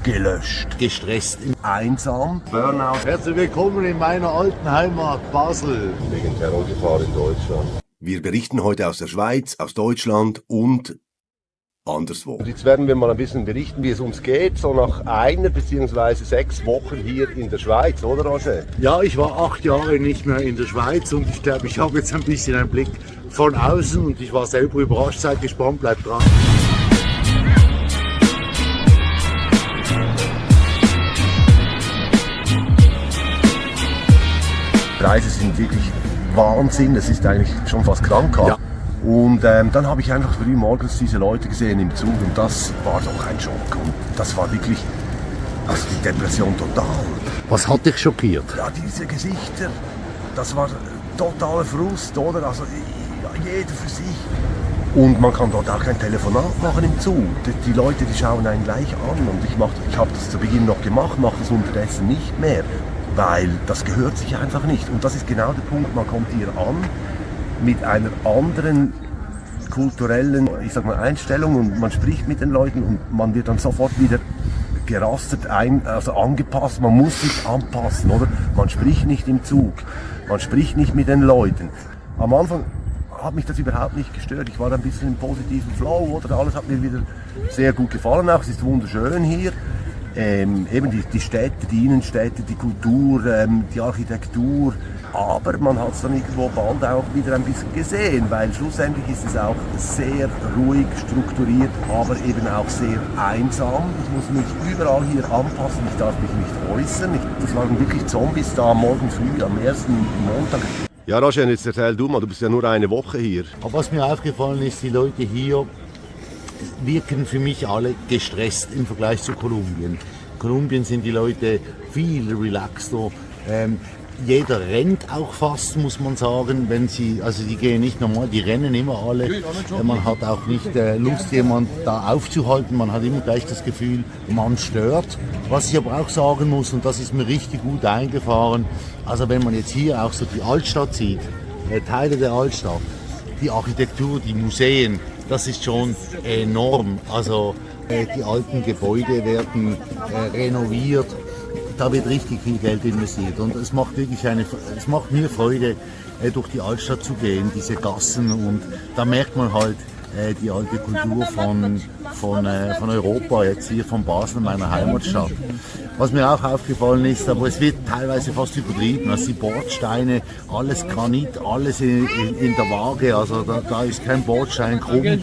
abgelöscht, gestresst, einsam, Burnout. Herzlich willkommen in meiner alten Heimat Basel. Wegen Terrorgefahr in Deutschland. Wir berichten heute aus der Schweiz, aus Deutschland und anderswo. Und jetzt werden wir mal ein bisschen berichten, wie es uns geht, so nach 1 bzw. 6 Wochen hier in der Schweiz, oder Roger? Ja, ich war 8 Jahre nicht mehr in der Schweiz und ich glaube, ich habe jetzt ein bisschen einen Blick von außen und ich war selber überrascht. Seid gespannt, bleibt dran. Preise sind wirklich Wahnsinn, es ist eigentlich schon fast krankhaft. Ja. Und dann habe ich einfach früh morgens diese Leute gesehen im Zug und das war doch ein Schock. Und das war wirklich, also die Depression total. Was hat dich schockiert? Ja, diese Gesichter, das war totaler Frust, oder? Also jeder für sich. Und man kann dort auch kein Telefonat machen im Zug. Die Leute, die schauen einen gleich an und ich habe das zu Beginn noch gemacht, mache das unterdessen nicht mehr, weil das gehört sich einfach nicht. Und das ist genau der Punkt, man kommt hier an mit einer anderen kulturellen, ich sag mal, Einstellung und man spricht mit den Leuten und man wird dann sofort wieder gerastet, also angepasst, man muss sich anpassen, oder? Man spricht nicht im Zug, man spricht nicht mit den Leuten. Am Anfang hat mich das überhaupt nicht gestört, ich war ein bisschen im positiven Flow, oder? Alles hat mir wieder sehr gut gefallen, auch es ist wunderschön hier. Eben die Städte, die Innenstädte, die Kultur, die Architektur. Aber man hat es dann irgendwo bald auch wieder ein bisschen gesehen, weil schlussendlich ist es auch sehr ruhig, strukturiert, aber eben auch sehr einsam. Ich muss mich überall hier anpassen, ich darf mich nicht äußern. Das waren wirklich Zombies da morgen früh, am ersten Montag. Ja, Roger, jetzt erzähl du mal, du bist ja nur eine Woche hier. Aber was mir aufgefallen ist, die Leute hier wirken für mich alle gestresst im Vergleich zu Kolumbien. In Kolumbien sind die Leute viel relaxter. Jeder rennt auch fast, muss man sagen, also die gehen nicht normal, die rennen immer alle. Man hat auch nicht Lust, jemand da aufzuhalten, man hat immer gleich das Gefühl, man stört. Was ich aber auch sagen muss, und das ist mir richtig gut eingefahren, also wenn man jetzt hier auch so die Altstadt sieht, Teile der Altstadt, die Architektur, die Museen, das ist schon enorm. Also die alten Gebäude werden renoviert. Da wird richtig viel Geld investiert und es macht mir Freude, durch die Altstadt zu gehen, diese Gassen, und da merkt man halt die alte Kultur von Europa, jetzt hier von Basel, meiner Heimatstadt. Was mir auch aufgefallen ist, aber es wird teilweise fast übertrieben, also die Bordsteine, alles Granit, alles in der Waage, also da ist kein Bordstein krumm.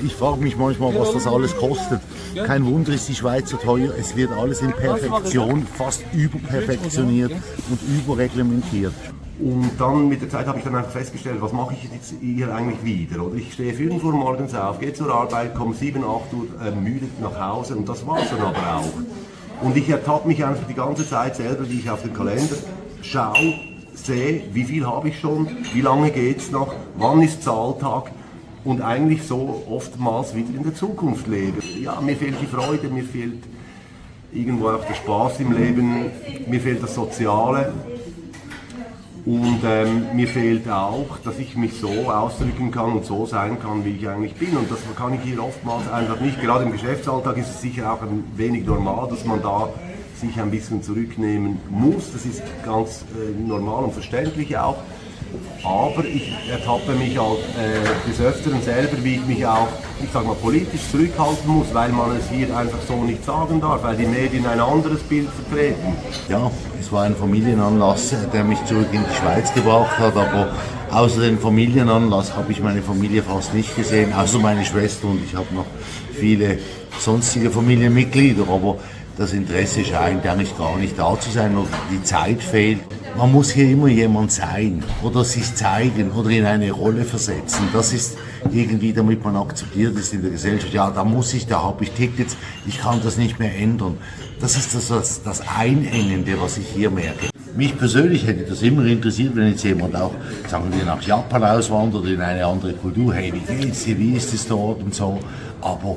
Ich frage mich manchmal, was das alles kostet. Kein Wunder ist die Schweiz so teuer, es wird alles in Perfektion, fast überperfektioniert und überreglementiert. Und dann mit der Zeit habe ich dann einfach festgestellt, was mache ich jetzt hier eigentlich wieder? Oder ich stehe 5 Uhr morgens auf, gehe zur Arbeit, komme 7, 8 Uhr ermüdet nach Hause und das war es dann aber auch. Und ich ertappe mich einfach die ganze Zeit selber, wie ich auf den Kalender schaue, sehe, wie viel habe ich schon, wie lange geht es noch, wann ist Zahltag und eigentlich so oftmals wieder in der Zukunft lebe. Ja, mir fehlt die Freude, mir fehlt irgendwo auch der Spaß im Leben, mir fehlt das Soziale. Und mir fehlt auch, dass ich mich so ausdrücken kann und so sein kann, wie ich eigentlich bin. Und das kann ich hier oftmals einfach nicht. Gerade im Geschäftsalltag ist es sicher auch ein wenig normal, dass man da sich ein bisschen zurücknehmen muss. Das ist ganz normal und verständlich auch. Aber ich ertappe mich halt des Öfteren selber, wie ich mich auch, ich sag mal, politisch zurückhalten muss, weil man es hier einfach so nicht sagen darf, weil die Medien ein anderes Bild vertreten. Ja, es war ein Familienanlass, der mich zurück in die Schweiz gebracht hat, aber außer dem Familienanlass habe ich meine Familie fast nicht gesehen, außer meine Schwester, und ich habe noch viele sonstige Familienmitglieder, aber das Interesse scheint eigentlich gar nicht da zu sein oder die Zeit fehlt. Man muss hier immer jemand sein oder sich zeigen oder in eine Rolle versetzen. Das ist irgendwie, damit man akzeptiert ist in der Gesellschaft. Ja, da habe ich Tickets, ich kann das nicht mehr ändern. Das ist das Einengende, was ich hier merke. Mich persönlich hätte das immer interessiert, wenn jetzt jemand auch, sagen wir, nach Japan auswandert, in eine andere Kultur. Hey, wie geht's dir, wie ist es dort und so. Aber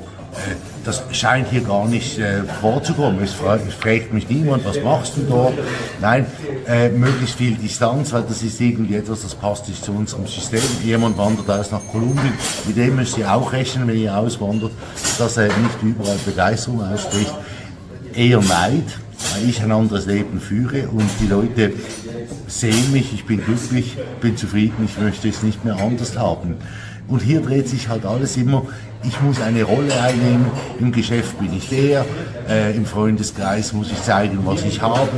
das scheint hier gar nicht vorzukommen. Es fragt mich niemand, was machst du dort? Nein, möglichst viel Distanz, weil das ist irgendwie etwas, das passt nicht zu unserem System. Jemand wandert aus nach Kolumbien, mit dem müsst ihr auch rechnen, wenn ihr auswandert, dass er nicht überall Begeisterung ausspricht. eher Neid, weil ich ein anderes Leben führe und die Leute sehen mich, ich bin glücklich, bin zufrieden, ich möchte es nicht mehr anders haben. Und hier dreht sich halt alles immer, ich muss eine Rolle einnehmen, im Geschäft bin ich der, im Freundeskreis muss ich zeigen, was ich habe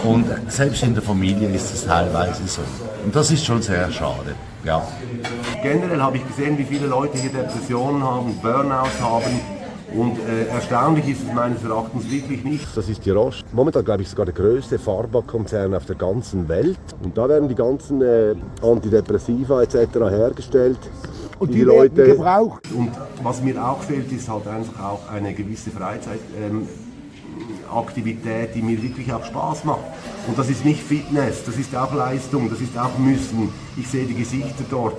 und selbst in der Familie ist es teilweise so. Und das ist schon sehr schade, ja. Generell habe ich gesehen, wie viele Leute hier Depressionen haben, Burnout haben. Und erstaunlich ist es meines Erachtens wirklich nicht. Das ist die Roche. Momentan, glaube ich, sogar der größte Pharmakonzern auf der ganzen Welt. Und da werden die ganzen Antidepressiva etc. hergestellt. Und die Leute gebraucht. Und was mir auch fehlt, ist halt einfach auch eine gewisse Freizeitaktivität, die mir wirklich auch Spaß macht. Und das ist nicht Fitness, das ist auch Leistung, das ist auch Müssen. Ich sehe die Gesichter dort.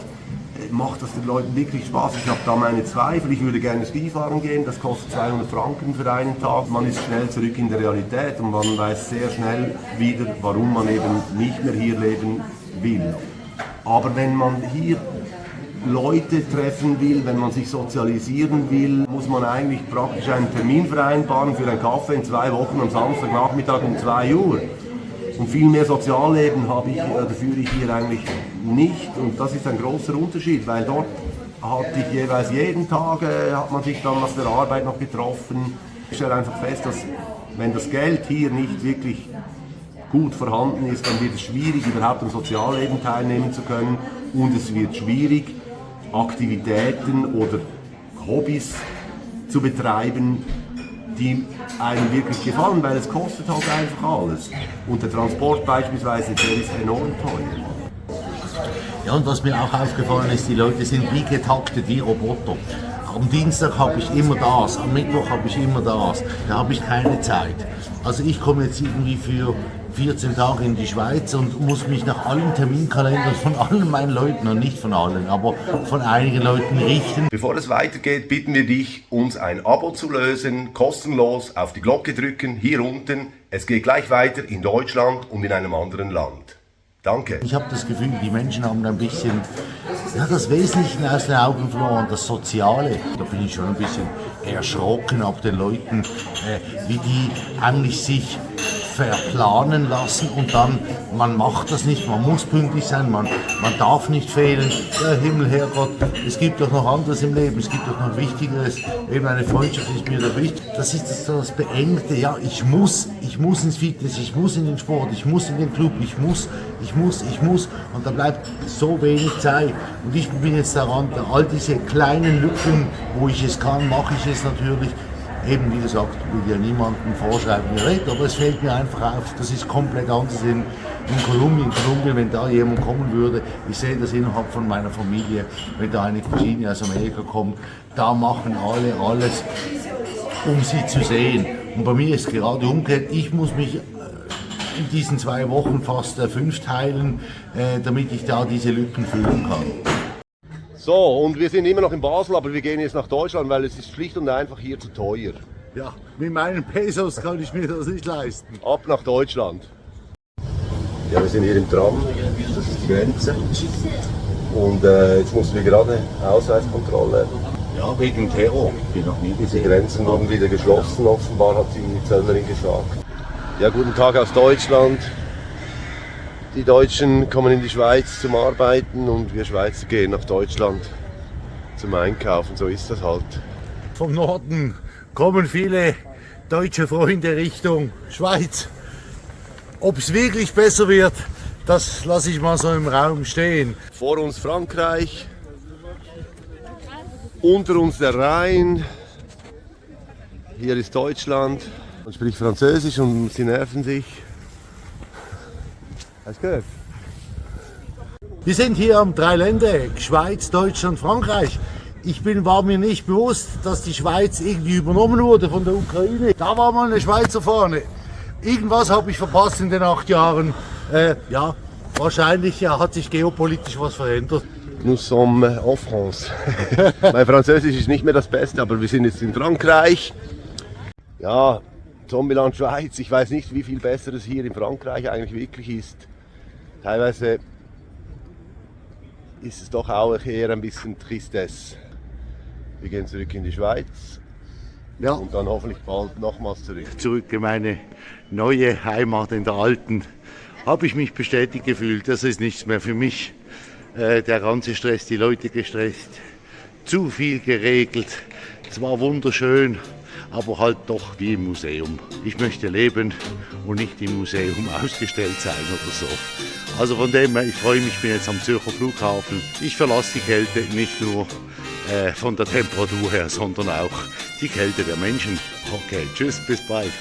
Macht das den Leuten wirklich Spaß? Ich habe da meine Zweifel. Ich würde gerne Skifahren gehen, das kostet 200 Franken für einen Tag. Man ist schnell zurück in der Realität und man weiß sehr schnell wieder, warum man eben nicht mehr hier leben will. Aber wenn man hier Leute treffen will, wenn man sich sozialisieren will, muss man eigentlich praktisch einen Termin vereinbaren für einen Kaffee in 2 Wochen am Samstagnachmittag um 2 Uhr. Und viel mehr Sozialleben führe ich hier eigentlich nicht. Und das ist ein großer Unterschied, weil dort hatte ich jeweils jeden Tag, hat man sich dann nach der Arbeit noch getroffen. Ich stelle einfach fest, dass wenn das Geld hier nicht wirklich gut vorhanden ist, dann wird es schwierig, überhaupt am Sozialleben teilnehmen zu können. Und es wird schwierig, Aktivitäten oder Hobbys zu betreiben, die einem wirklich gefallen, weil es kostet halt einfach alles. Und der Transport beispielsweise, der ist enorm teuer. Ja, und was mir auch aufgefallen ist, die Leute sind wie getaktet, wie Roboter. Am Dienstag habe ich immer das, am Mittwoch habe ich immer das, da habe ich keine Zeit. Also ich komme jetzt irgendwie für 14 Tage in die Schweiz und muss mich nach allen Terminkalendern von allen meinen Leuten, und nicht von allen, aber von einigen Leuten richten. Bevor es weitergeht, bitten wir dich, uns ein Abo zu lösen, kostenlos auf die Glocke drücken, hier unten. Es geht gleich weiter in Deutschland und in einem anderen Land. Danke. Ich habe das Gefühl, die Menschen haben ein bisschen das Wesentliche aus den Augen verloren, das Soziale. Da bin ich schon ein bisschen erschrocken ab den Leuten, wie die eigentlich sich verplanen lassen und dann, man macht das nicht, man muss pünktlich sein, man darf nicht fehlen. Ja, Himmel, Herrgott, es gibt doch noch anderes im Leben, es gibt doch noch Wichtigeres, eben eine Freundschaft ist mir da wichtig. Das ist das Beengte, ja, ich muss ins Fitness, ich muss in den Sport, ich muss in den Club, ich muss und da bleibt so wenig Zeit und ich bin jetzt daran, all diese kleinen Lücken, wo ich es kann, mache ich es natürlich. Eben, wie gesagt, ich will ja niemandem vorschreiben, wie er redet, aber es fällt mir einfach auf, das ist komplett anders in Kolumbien. In Kolumbien, wenn da jemand kommen würde, ich sehe das innerhalb von meiner Familie, wenn da eine Cousine aus Amerika kommt, da machen alle alles, um sie zu sehen. Und bei mir ist es gerade umgekehrt, ich muss mich in diesen 2 Wochen fast 5 teilen, damit ich da diese Lücken füllen kann. So, und wir sind immer noch in Basel, aber wir gehen jetzt nach Deutschland, weil es ist schlicht und einfach hier zu teuer. Ja, mit meinen Pesos kann ich mir das nicht leisten. Ab nach Deutschland. Ja, wir sind hier im Tram, das ist die Grenze. Und jetzt mussten wir gerade Ausweiskontrolle. Ja, wegen Terror, bin noch nie Die gesehen. Grenzen wurden wieder geschlossen, offenbar hat die Zöllnerin gesagt. Ja, guten Tag aus Deutschland. Die Deutschen kommen in die Schweiz zum Arbeiten und wir Schweizer gehen nach Deutschland zum Einkaufen. So ist das halt. Vom Norden kommen viele deutsche Freunde Richtung Schweiz. Ob es wirklich besser wird, das lasse ich mal so im Raum stehen. Vor uns Frankreich, unter uns der Rhein, hier ist Deutschland. Man spricht Französisch und sie nerven sich. Hast du gehört? Wir sind hier am Dreiländereck, Schweiz, Deutschland, Frankreich. War mir nicht bewusst, dass die Schweiz irgendwie übernommen wurde von der Ukraine. Da war mal eine Schweizer vorne. Irgendwas habe ich verpasst in den 8 Jahren. Ja, wahrscheinlich hat sich geopolitisch was verändert. Nous sommes en France. Mein Französisch ist nicht mehr das Beste, aber wir sind jetzt in Frankreich. Ja, Zombieland Schweiz. Ich weiß nicht, wie viel besser es hier in Frankreich eigentlich wirklich ist. Teilweise ist es doch auch eher ein bisschen Tristesse. Wir gehen zurück in die Schweiz. Ja. Und dann hoffentlich bald nochmals zurück. Zurück in meine neue Heimat in der alten, habe ich mich bestätigt gefühlt. Das ist nichts mehr für mich. Der ganze Stress, die Leute gestresst, zu viel geregelt. Es war wunderschön, aber halt doch wie im Museum. Ich möchte leben und nicht im Museum ausgestellt sein oder so. Also von dem her, ich freue mich, ich bin jetzt am Zürcher Flughafen. Ich verlasse die Kälte nicht nur von der Temperatur her, sondern auch die Kälte der Menschen. Okay, tschüss, bis bald.